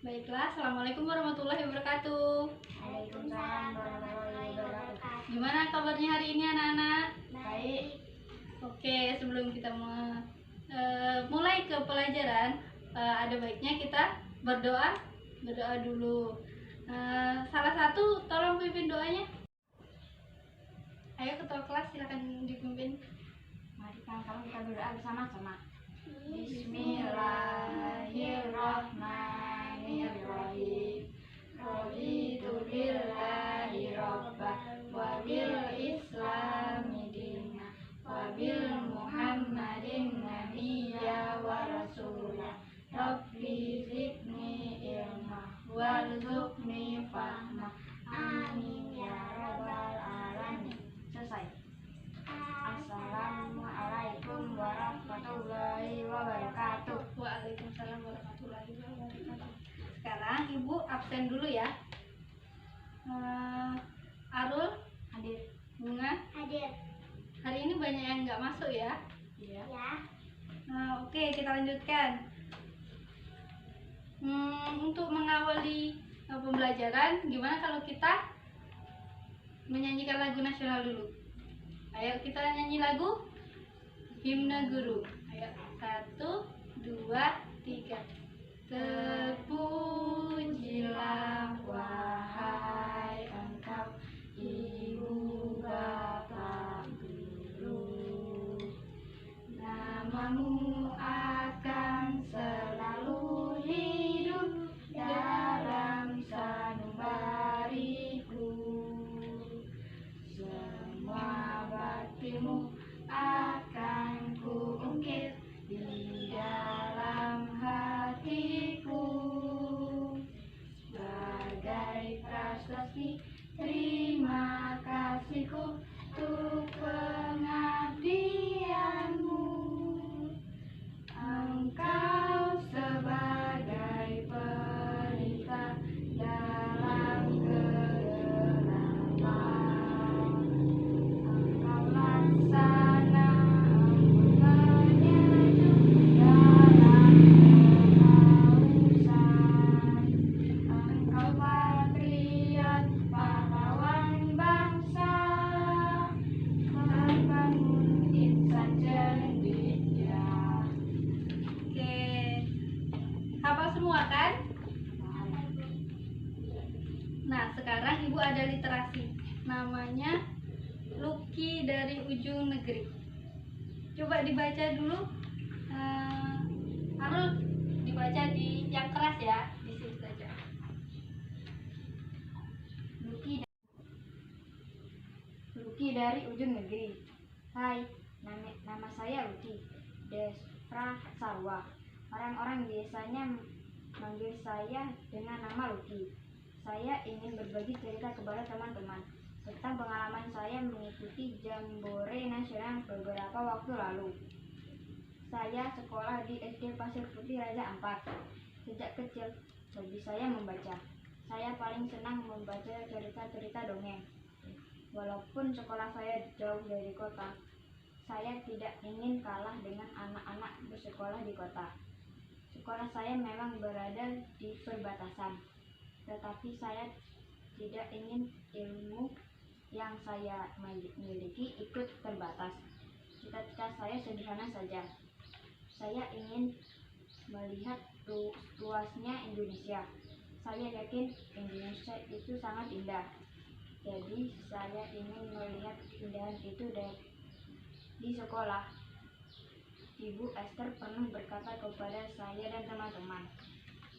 Baiklah, Assalamualaikum warahmatullahi wabarakatuh. Waalaikumsalam warahmatullahi wabarakatuh. Gimana kabarnya hari ini anak-anak? Baik. Oke, sebelum kita mulai ke pelajaran, ada baiknya kita berdoa dulu. Salah satu tolong pimpin doanya. Ayo ketua kelas silakan dipimpin. Mari kalau kita berdoa bersama-sama. Bismillahirrahmanirrahim. Raditu billahi rabban wa bil islami dinan wa bil muhammadin nabiyya wa rasulah. Rabbi zidni ilma warzuqni fahma. Amin ya rabbal alamin. Selesai. Assalamualaikum warahmatullahi wabarakatuh. Waalaikumsalam warahmatullahi wabarakatuh. Sekarang Ibu absen dulu ya. Arul Hadir. Bunga Hadir. hari ini banyak yang nggak masuk ya. Iya. Oke, kita lanjutkan. Untuk mengawali pembelajaran, gimana kalau kita menyanyikan lagu nasional dulu? Ayo kita nyanyi lagu Himne Guru. Ayo 1, 2, 3. Terpujilah wahai engkau ibu bapak guru, namamu akan selalu hidup dalam sanubariku. Semua baktimu akan kuungkit di dalam hatiku. Sebagai prasasti terima kasihku untuk pengabdianmu. Engkau sebagai pelita dalam kegelapan. Engkau laksana penyejuk dalam kehausan. Engkau patriot pahlawan bangsa, membangun insan cendekia. Oke, hafal semua kan? Nah, sekarang Ibu ada literasi. Namanya Luki dari Ujung Negeri. Coba dibaca dulu. Arul dibaca di yang keras ya, di sini saja. Luki dari Ujung Negeri. Hai, nama saya Luki Desra Sarwa. Orang-orang biasanya manggil saya dengan nama Luki. Saya ingin berbagi cerita kepada teman-teman tentang pengalaman saya mengikuti Jambore Nasional beberapa waktu lalu. Saya sekolah di SD Pasir Putih Raja Ampat. Sejak kecil, hobi saya membaca. Saya paling senang membaca cerita-cerita dongeng. Walaupun sekolah saya jauh dari kota, saya tidak ingin kalah dengan anak-anak bersekolah di kota. Sekolah saya memang berada di perbatasan, tetapi saya tidak ingin ilmu yang saya miliki ikut terbatas. Cita-cita saya sederhana saja. Saya ingin melihat luasnya Indonesia. Saya yakin Indonesia itu sangat indah. Jadi saya ingin melihat keindahan itu di sekolah. Ibu Esther pernah berkata kepada saya dan teman-teman,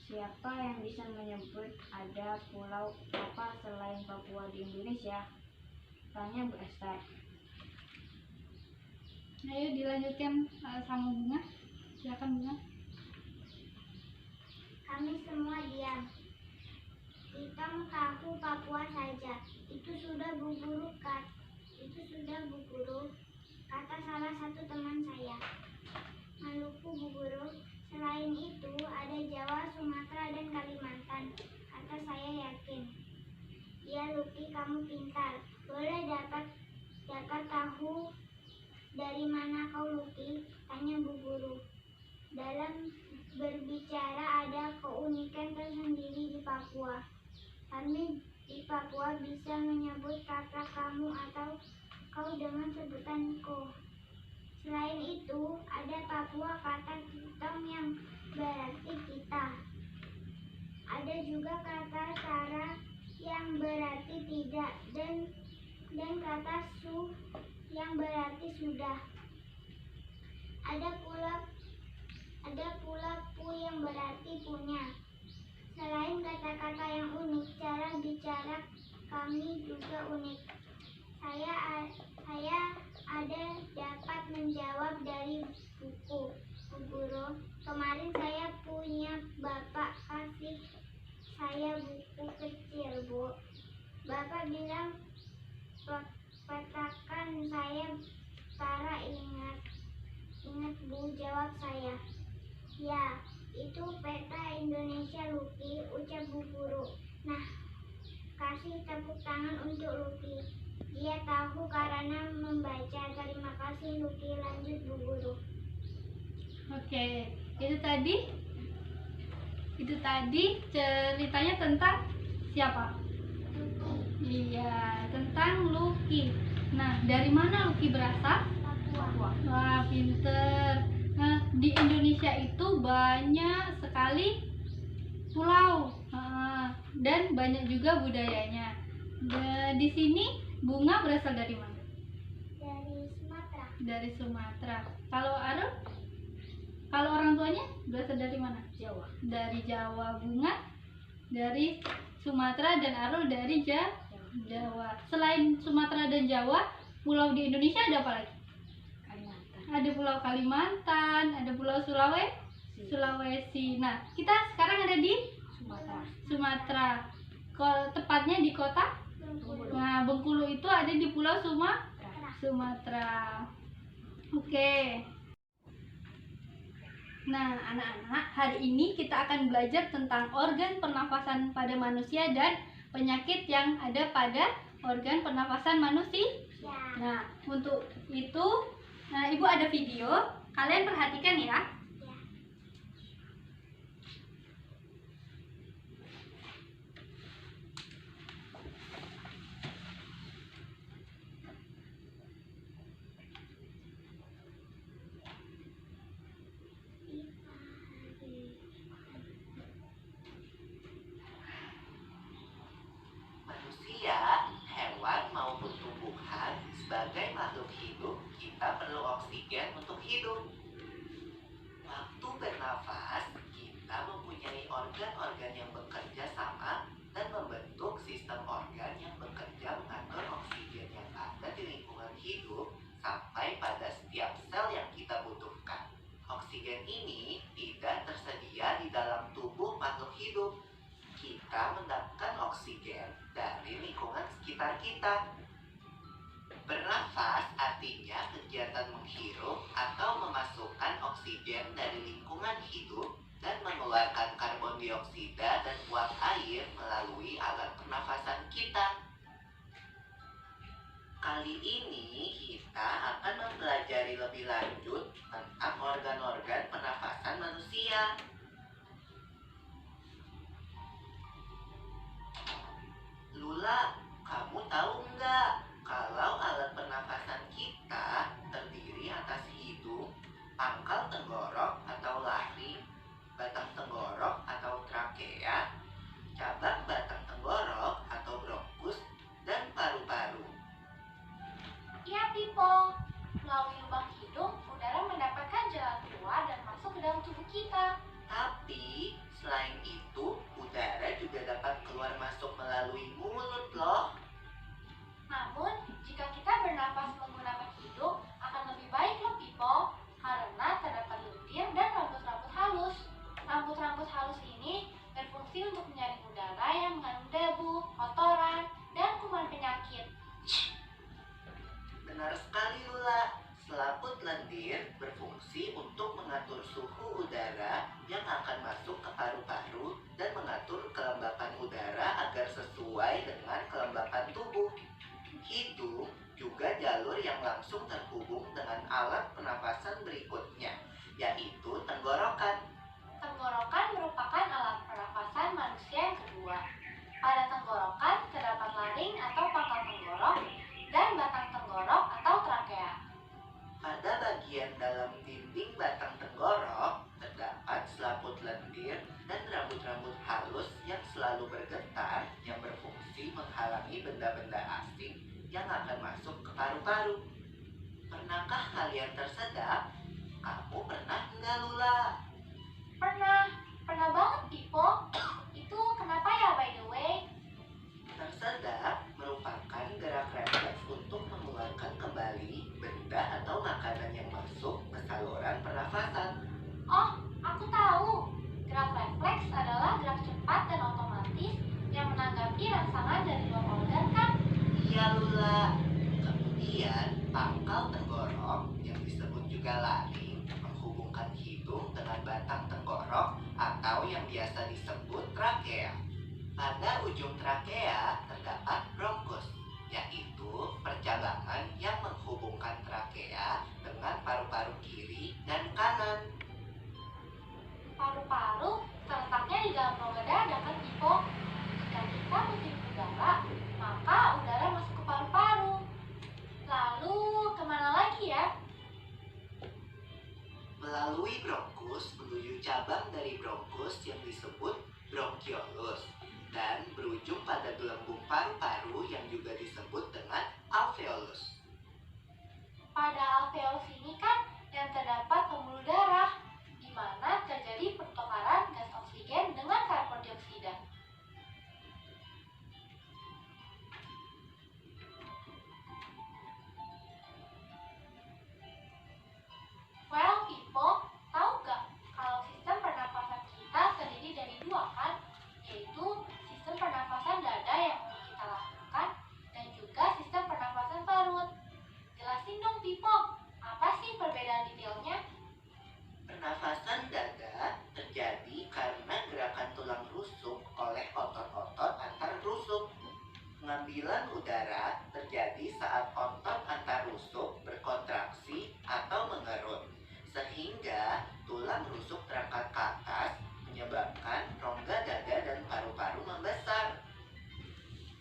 siapa yang bisa menyebut ada pulau apa selain Papua di Indonesia? Tanya Bu Esther. Ayo dilanjutkan sama Bunga. Silakan Bunga. Kami semua diam. Hitam kaku Papua saja. Itu sudah Bu Guru, kata salah satu teman saya. Maluku Bu Guru. Selain itu ada Jawa, Sumatera dan Kalimantan, kata saya yakin. Ya Luki, kamu pintar. Boleh dapat tahu dari mana kau Luki? Tanya Bu Guru. berbicara ada keunikan tersendiri di Papua. Kami di Papua bisa menyebut kakak kamu atau kau dengan sebutan ko. Selain itu, ada Papua kata kitong yang berarti kita. Ada juga kata sara yang berarti tidak dan kata su yang berarti sudah. Ada pula pu yang berarti punya. Selain kata-kata yang unik, cara bicara kami juga unik. Saya ada dapat menjawab dari buku Bu Guru. Kemarin saya punya bapak kasih saya buku kecil, Bu. Bapak bilang petakan saya Tara ingat Bu, jawab saya. Ya, itu peta Indonesia Lucky, ucap Bu Guru. Nah, kasih tepuk tangan untuk Lucky. Dia tahu karena membaca. Terima kasih Lucky, lanjut Bu Guru. Oke, itu tadi ceritanya tentang siapa? Iya, tentang Lucky. Nah, dari mana Lucky berasal? Papua. Wah, pinter. Nah, di Indonesia itu banyak sekali pulau. Dan banyak juga budayanya. Di sini bunga berasal dari mana? Dari Sumatera. Dari Sumatera. Kalau Arul? Kalau orang tuanya berasal dari mana? Jawa. Dari Jawa. Bunga dari Sumatera dan Arul dari Jawa. Selain Sumatera dan Jawa, pulau di Indonesia ada apa lagi? Kalimantan. Ada Pulau Kalimantan, ada Pulau Sulawesi. Nah, kita sekarang ada di Sumatera. Tepatnya di kota Bengkulu. Nah, Bengkulu itu ada di Pulau Sumatera. Oke. Nah, anak-anak, hari ini kita akan belajar tentang organ pernafasan pada manusia dan penyakit yang ada pada organ pernafasan manusia. Ya. Nah, untuk itu, Ibu ada video. Kalian perhatikan ya. Ya. Manusia, hewan maupun tumbuhan, sebagai makhluk hidup, kita perlu oksigen untuk hidup. Waktu bernafas, kita mempunyai organ-organ yang bekerja sama dan membentuk sistem organ yang bekerja mengatur oksigen yang ada di lingkungan hidup sampai pada setiap sel yang kita butuhkan. Oksigen ini tidak tersedia di dalam tubuh makhluk hidup. Kita mendapatkan oksigen dari lingkungan sekitar kita. Bernafas artinya kegiatan menghirup atau memasukkan oksigen dari lingkungan hidup dan mengeluarkan karbon dioksida dan uap air melalui alat pernafasan kita. Kali ini kita akan mempelajari lebih lanjut tentang organ-organ pernafasan manusia. Lula, kamu tahu nggak kalau alat pernafasan kita terdiri atas hidung, pangkal tenggorok atau laring, batang tenggorok atau trakea, cabang batang tenggorok atau bronkus, dan paru-paru. Iya, Pipo. Melalui lubang hidung, udara mendapatkan jalan keluar dan masuk ke dalam tubuh kita. Tapi selain itu, udara juga dapat keluar masuk melalui mulut loh. Namun, jika kita bernafas menggunakan hidung, akan lebih baik loh, Pipo. Karena terdapat lendir dan rambut-rambut halus. Rambut-rambut halus ini berfungsi untuk menyaring udara yang mengandung debu, kotoran, dan kuman penyakit. Benar sekali, Lula. Selaput lendir berfungsi untuk mengatur suhu udara yang akan masuk ke paru-paru dan mengatur kelembapan udara agar sesuai dengan kelembapan tubuh. Hidung juga jalur yang langsung terhubung dengan alat pernafasan berikutnya, yaitu tenggorokan. dinding batang tenggorok terdapat selaput lendir dan rambut-rambut halus yang selalu bergetar yang berfungsi menghalangi benda-benda asing yang akan masuk ke paru-paru. Pernahkah kalian tersedak? Kamu pernah nggak, Lula? Pernah banget, Pipo. Itu kenapa ya, by the way? Tersedak merupakan gerak refleks untuk mengeluarkan kembali benda atau makanan yang masuk ke saluran pernafasan. Oh, aku tahu. Gerak refleks adalah gerak cepat dan otomatis yang menanggapi rangsangan dari luar organ, kan? Iya, Lula. Kemudian, pangkal tenggorok yang disebut juga laring menghubungkan hidung dengan batang tenggorok atau yang biasa disebut trakea. Pada ujung trakea terdapat bronkus, yaitu percabangan yang menghubungkan trakea dengan paru-paru kiri dan kanan. Paru-paru terletaknya di dalam rongga dada, kan, Pipo? Jika kita menghirup udara, maka udara masuk ke paru-paru. Lalu, kemana lagi ya? Melalui bronkus menuju cabang dari bronkus yang disebut bronkiolus dan berujung pada gelembung paru-paru yang juga disebut dengan alveolus. Pada alveolus ini kan yang terdapat pembuluh darah, di mana terjadi pertukaran gas oksigen dengan karbon dioksida. Well, Pipo, tahu gak kalau sistem pernapasan kita terdiri dari dua, kan? Yaitu sistem pernapasan dada yang kita lakukan dan juga sistem pernapasan perut. Jelasin dong, Pipo, apa sih perbedaan detailnya? Pernafasan dada terjadi karena gerakan tulang rusuk oleh otot-otot antar rusuk. Pengambilan udara terjadi saat otot antar rusuk berkontraksi atau mengerut, sehingga tulang rusuk terangkat ke atas, menyebabkan rongga dada dan paru-paru membesar.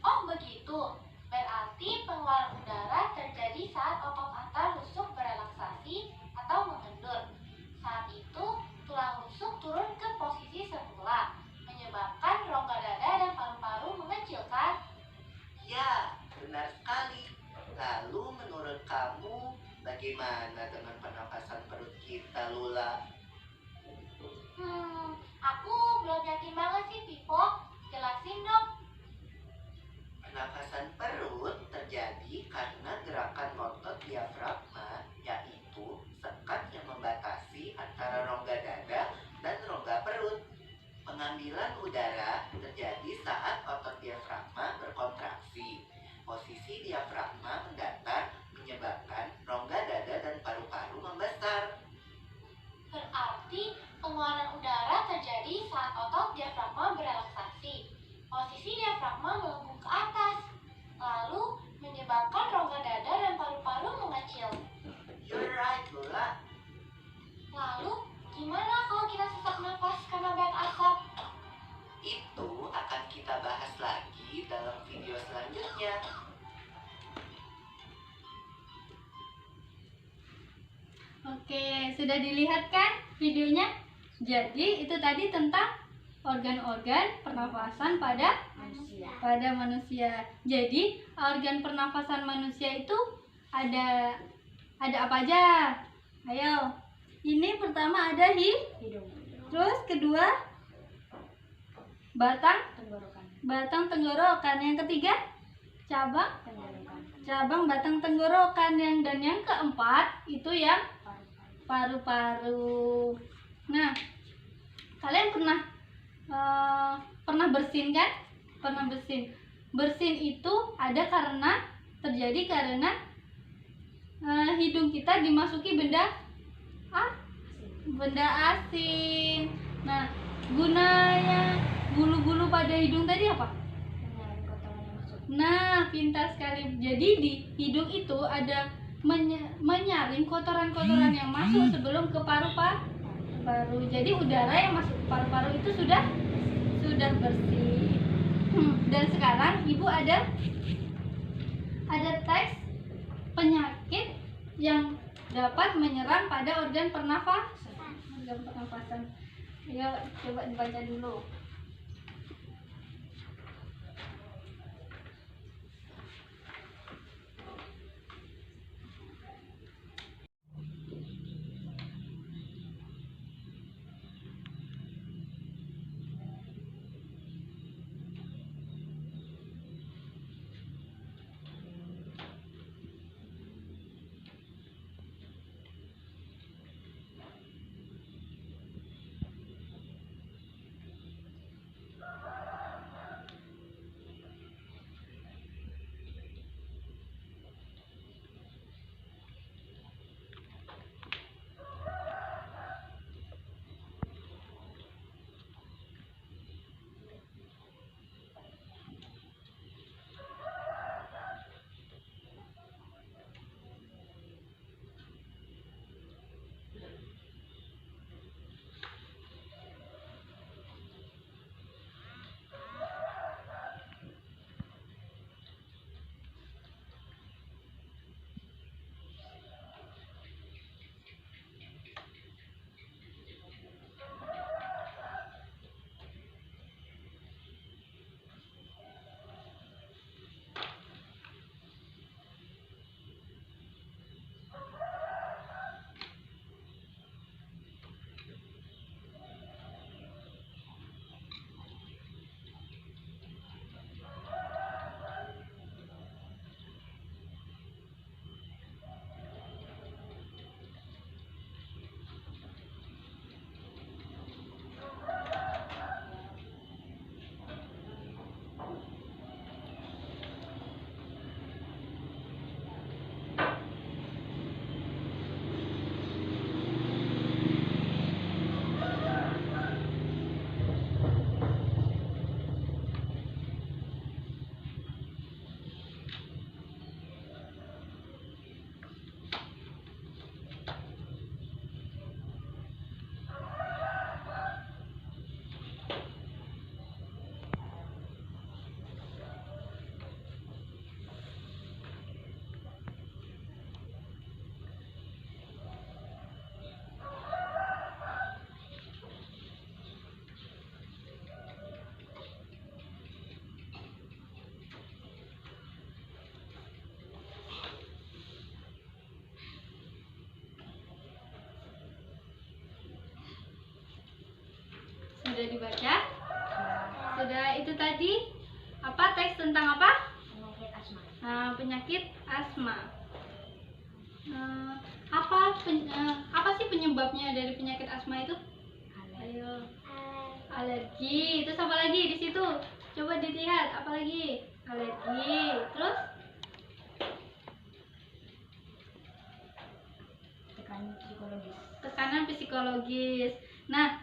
Oh, begitu. Berarti pengeluaran udara terjadi saat otot antar rusuk berelaksasi atau mengendur. Saat itu, tulang rusuk turun ke posisi semula, menyebabkan rongga dada dan paru-paru mengecilkan. Ya, benar sekali. Lalu menurut kamu, bagaimana dengan pernapasan perut kita, Lula? Aku belum yakin banget sih, Pipo. Jelasin dong. Pernapasan perut terjadi karena gerakan otot diafragma, yaitu sekat yang membatasi antara rongga dada dan rongga perut. Pengambilan udara terjadi saat otot diafragma berkontraksi. Posisi diafragma mendatar menyebabkan rongga dada dan paru-paru membesar. Berarti pengeluaran udara terjadi saat otot diafragma berelaksasi. Posisi diafragma melengkung ke atas, lalu menyebabkan rongga dada dan paru-paru mengecil. You're right, Lula. Lalu, gimana kalau kita sesak nafas karena banyak asap? Itu akan kita bahas lagi dalam video selanjutnya. Oke, sudah dilihat kan videonya? Jadi itu tadi tentang organ-organ pernafasan pada manusia. Jadi organ pernafasan manusia itu ada apa aja? Ayo. Ini pertama ada Hidung, terus kedua batang tenggorokan, tenggorokan, yang ketiga cabang tenggorokan, batang tenggorokan, dan yang keempat itu yang paru-paru. paru-paru. Nah, kalian pernah bersin kan? Pernah bersin. Bersin itu ada terjadi karena hidung kita dimasuki benda asin. Nah, gunanya bulu-bulu pada hidung tadi apa? Penyaring kotoran yang masuk. Nah, pintar sekali. Jadi di hidung itu ada menyaring kotoran-kotoran yang masuk sebelum ke paru-paru. Jadi udara yang masuk ke paru-paru itu sudah bersih. Dan sekarang Ibu ada tes penyakit yang dapat menyerang pada organ pernafasan. Ayo coba dibaca dulu. Sudah dibaca? Sudah. Itu tadi apa, teks tentang apa? Penyakit asma. Penyakit asma. Apa sih penyebabnya dari penyakit asma itu? Ayo. Alergi. Terus apa lagi di situ? Coba dilihat, apa lagi? Alergi. Terus tekanan psikologis. Nah,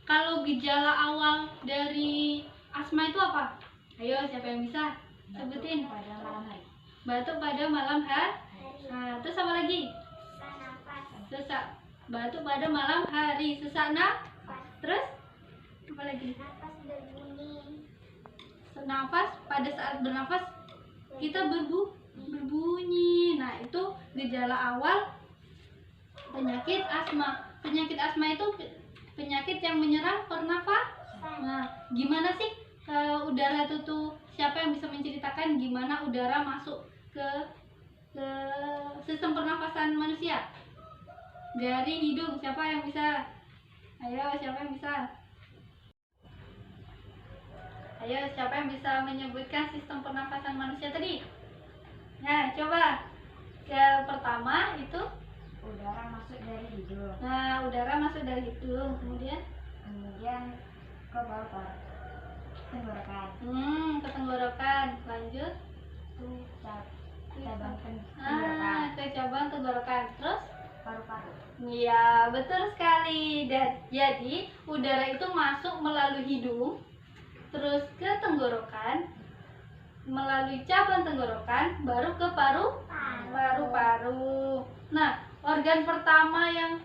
kalau gejala awal dari asma itu apa? Ayo, siapa yang bisa sebutin? Pada malam hari. Batuk pada malam hari. Terus apa lagi? Sesak nafas. Sesak. Batuk pada malam hari. Sesak nafas. Terus apa lagi? Nafas berbunyi. Nafas, pada saat bernafas kita berbunyi. Nah, itu gejala awal penyakit asma. Penyakit asma itu penyakit yang menyerang pernafasan. Nah, gimana sih udara itu tuh? Siapa yang bisa menceritakan gimana udara masuk ke sistem pernafasan manusia? Dari hidung, siapa yang bisa? Ayo, siapa yang bisa? Ayo, siapa yang bisa menyebutkan sistem pernafasan manusia tadi? Nah, coba. Yang pertama itu Udara masuk dari hidung. Nah, udara masuk dari hidung, kemudian ke paru-paru. Tenggorokan. ke tenggorokan. Lanjut Cabang tenggorokan. ke cabang tenggorokan. Terus Paru-paru. iya, betul sekali. Dan jadi udara itu masuk melalui hidung, terus ke tenggorokan, melalui cabang tenggorokan, baru ke paru-paru. Nah, organ pertama yang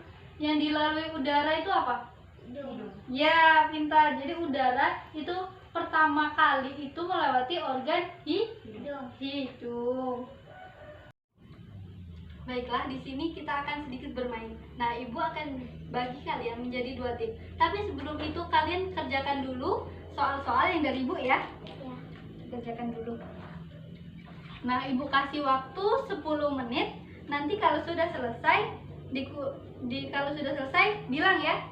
dilalui udara itu apa? Hidung. Ya, pintar. Jadi udara itu pertama kali itu melewati organ hidung. Baiklah, di sini kita akan sedikit bermain. Nah, Ibu akan bagi kalian menjadi 2 tim. Tapi sebelum itu kalian kerjakan dulu soal-soal yang dari Ibu ya. Ya. Kerjakan dulu. Nah, Ibu kasih waktu 10 menit. Nanti kalau sudah selesai, kalau sudah selesai bilang ya.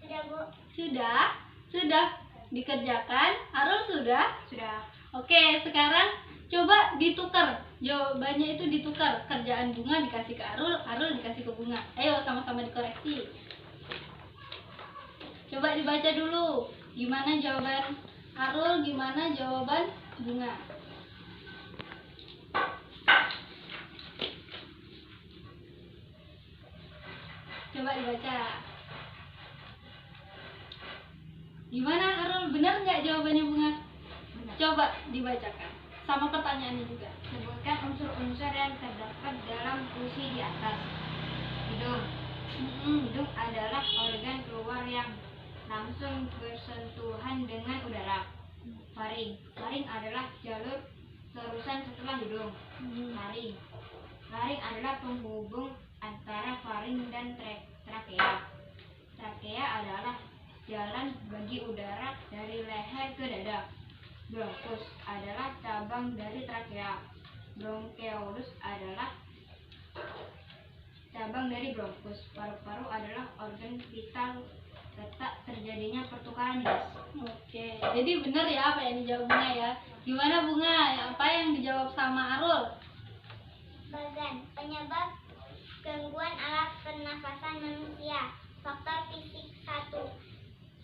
Sudah, Bu. Sudah dikerjakan. Arul sudah. Sudah. Oke, sekarang coba ditukar. Jawabannya itu ditukar. Kerjaan Bunga dikasih ke Arul, Arul dikasih ke Bunga. Ayo sama-sama dikoreksi. Coba dibaca dulu. Gimana jawaban Arul, gimana jawaban Bunga? Coba dibaca. Gimana Arul, benar nggak jawabannya Bunga? Benar. Coba dibacakan. Sama pertanyaannya juga. Sebutkan unsur-unsur yang terdapat dalam puisi di atas. Hidung. Hidung adalah organ keluar yang langsung bersentuhan dengan udara. Faring. Faring adalah jalur terusan setelah hidung. Laring. Laring adalah penghubung antara faring dan trakea. Trakea adalah jalan bagi udara dari leher ke dada. Bronkus adalah cabang dari trakea. Bronkeolus adalah cabang dari bronkus. Paru-paru adalah organ vital letak terjadinya pertukaran gas. Oke, jadi benar ya apa yang dijawab Bunga ya. Gimana Bunga? Apa yang dijawab sama Arul? Bagan. Penyebab gangguan alat pernafasan manusia. Faktor fisik 1.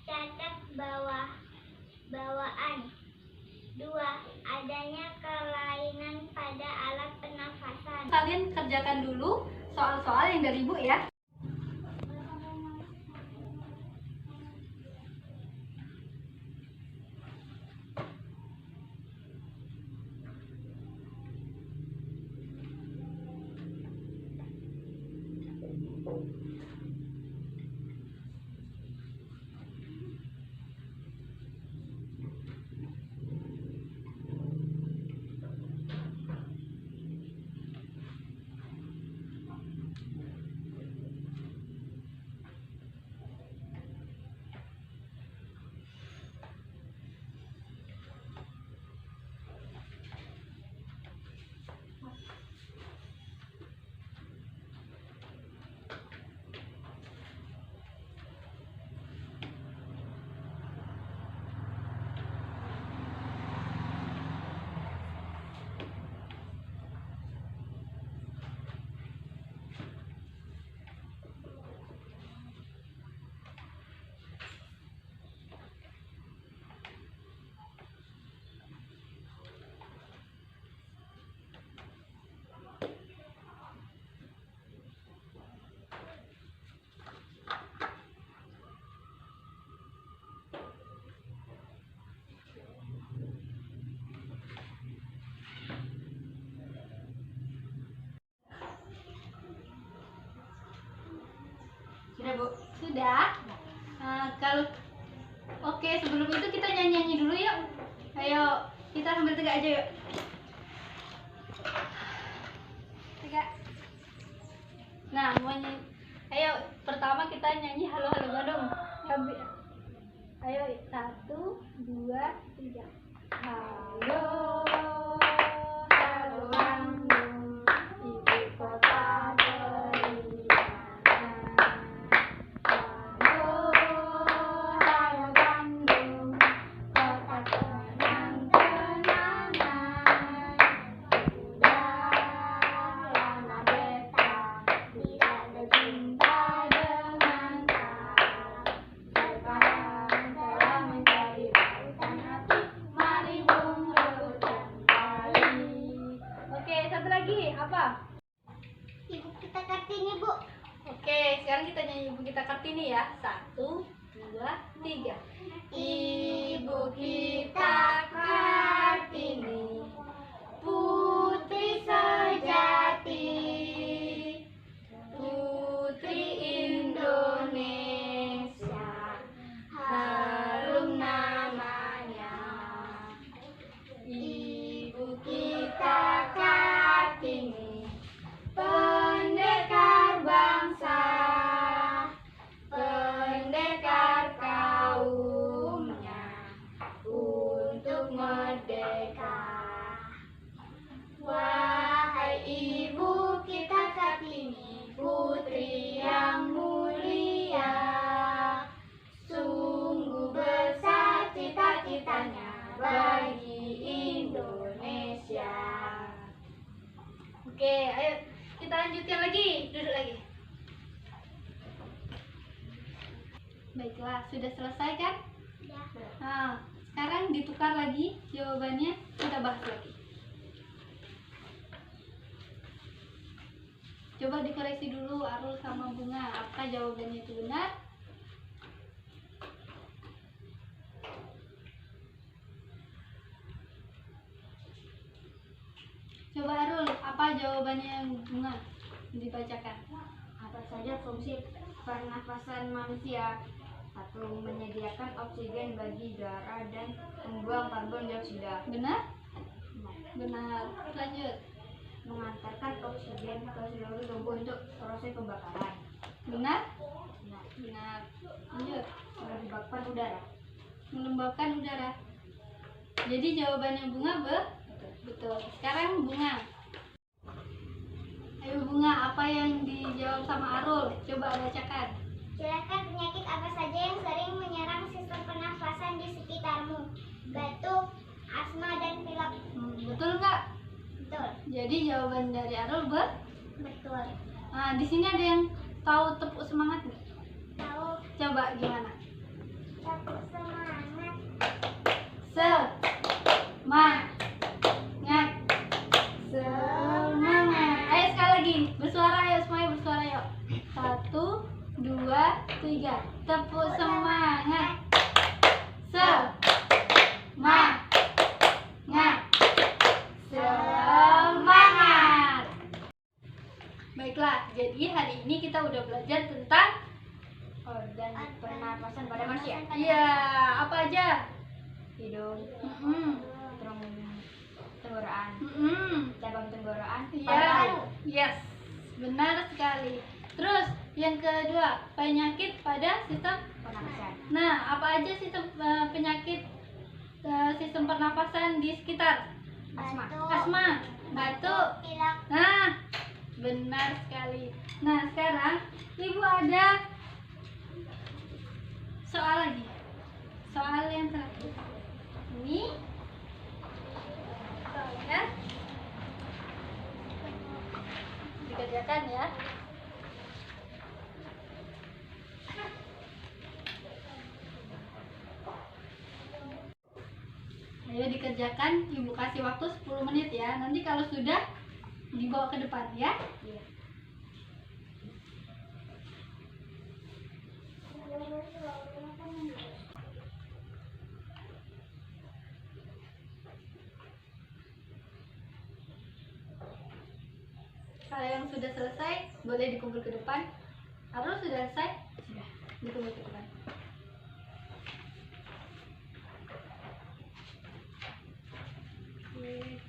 Cacat bawaan. 2. Adanya kelainan pada alat pernafasan. Kalian kerjakan dulu soal-soal yang dari Ibu ya. Udah. Kalau oke, sebelum itu kita nyanyi dulu yuk. Ayo, kita sambil tegak aja yuk. Tegak. Nah, mau nyanyi. Ayo, pertama kita nyanyi Halo Halo Bandung. Ayo, 1, 2, 3. Halo, halo Bandung, ibu kota beriman. Halo, halo Bandung, kota kenang-kenangan. Udah lama betah, tidak berjumpa dengan kau. Sekarang telah menjadi lautan hati, mari bung rebutkan kembali. Oke, satu lagi apa? Ibu kita Kartini, Bu. Oke, sekarang kita nyanyi Ibu Kita Kartini ya. 1, 2, 3. Ibu kita Kartini, putri sejati, putri Indonesia, harum namanya. Ibu kita Kartini, pendekar bangsa, pendekar kaumnya untuk merdeka. Wahai Ibu kita Kartini, putri yang mulia, sungguh besar cita-citanya bagi Indonesia. Oke, ayo kita lanjutkan lagi, duduk lagi. Baiklah, sudah selesai kan? Ya. Nah, sekarang ditukar lagi jawabannya, kita bahas lagi. Coba dikoreksi dulu Arul sama Bunga, apakah jawabannya itu benar? Coba Arul, apa jawabannya Bunga? Dibacakan. Apa saja fungsi pernafasan manusia? 1. Menyediakan oksigen bagi darah dan membuang karbon dioksida. Benar? Benar. Lanjut. Mengantarkan oksigen ke seluruh tubuh untuk proses pembakaran. Benar? Nah, Benar. Lanjut. melembabkan udara. Melembabkan udara. Jadi jawabannya Bunga betul. Sekarang Bunga. Ayo Bunga, apa yang dijawab sama Arul? Coba bacakan. Silakan, penyakit apa saja yang sering menyerang sistem pernafasan di sekitarmu? Batuk, asma, dan pilek. Betul nggak? Betul. Jadi jawaban dari Arul Betul. Nah, di sini ada yang tahu tepuk semangat nggak? Tahu. Coba gimana? Tepuk semangat. Semangat. Semangat. Ayo sekali lagi, bersuara yuk, semuanya bersuara yuk. 1, 2, 3. Tepuk semangat. Semangat. Semangat. Baiklah, jadi hari ini kita udah belajar tentang Organ pernafasan pada manusia. iya, apa aja? Hidung, Mm-mm. tenggorokan, Mm-mm. cabang tenggorokan, Iya, paru-paru. yes, benar sekali. Terus yang kedua, penyakit pada sistem. Pernafasan. Nah, apa aja sistem penyakit sistem pernapasan di sekitar? Asma. Asma, batuk. Pilek. Nah, benar sekali. Nah, sekarang Ibu ada soal lagi. Soal yang terakhir. Ini soalnya dikerjakan ya. Ayo dikerjakan, Ibu kasih waktu 10 menit ya. Nanti kalau sudah dibawa ke depan ya. Iya. Kalau yang sudah selesai, boleh dikumpul ke depan. Harus sudah selesai? Sudah. Betul kan? Oke.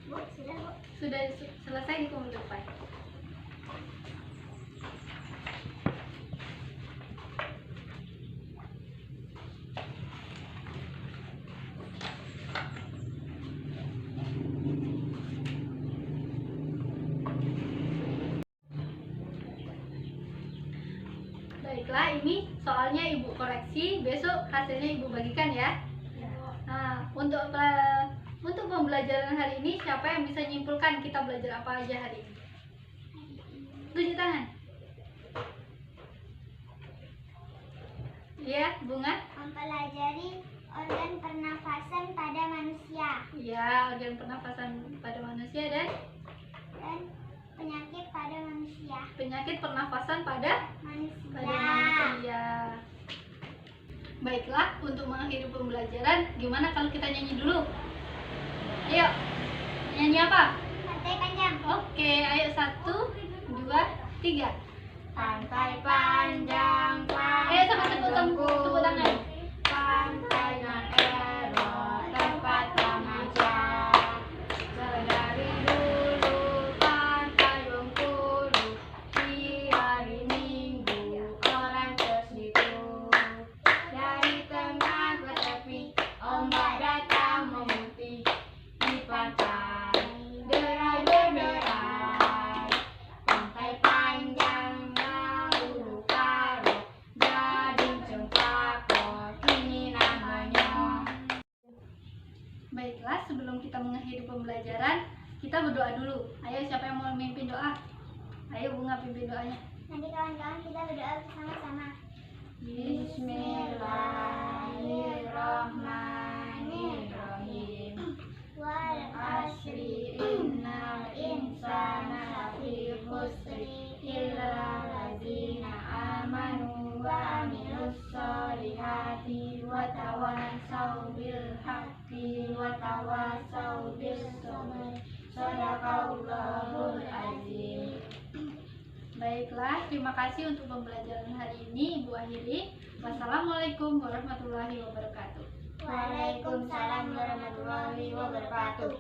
Bu, sudah Bu. Sudah selesai dikumpul depan. Baiklah, ini soalnya ibu koreksi, besok hasilnya ibu bagikan ya. Nah, untuk pembelajaran hari ini, siapa yang bisa nyimpulkan kita belajar apa aja hari ini? Tunjuk tangan. Iya, Bunga? Mempelajari organ pernafasan pada manusia Iya, organ pernafasan pada manusia dan dan penyakit pada manusia. penyakit pernafasan pada Manusia. manusia. Baiklah, untuk mengakhiri pembelajaran, gimana kalau kita nyanyi dulu? Ayo, nyanyi apa? Pantai Panjang. Oke, ayo 1, 2, 3. Pantai panjang, Ayo sama tepuk tangan. pantai nan elok, tempat remaja. Sedari dulu pantai Bengkulu, di hari Minggu orang ke situ. Dari tengah ke tepi, ombak datang memutih di pantai. Derai berderai, pantai panjang dahulu karo, Gading Cempaka kini namanya. Baiklah, sebelum kita mengakhiri pembelajaran, kita berdoa dulu. Ayo, siapa yang mau memimpin doa? Ayo, Bunga pimpin doanya. Nanti kawan-kawan kita berdoa bersama-sama. Bismillahirrahmanirrahim. Wal Asri innal insana lafi khusri illa ladzina amanu wa amilus solihati wa tawasaw bil haqqi wa tawasaw bis sabr. Shadaqallahul azim. Baiklah, terima kasih untuk pembelajaran hari ini, Ibu akhiri. Wassalamualaikum warahmatullahi wabarakatuh. Waalaikumsalam warahmatullahi wabarakatuh.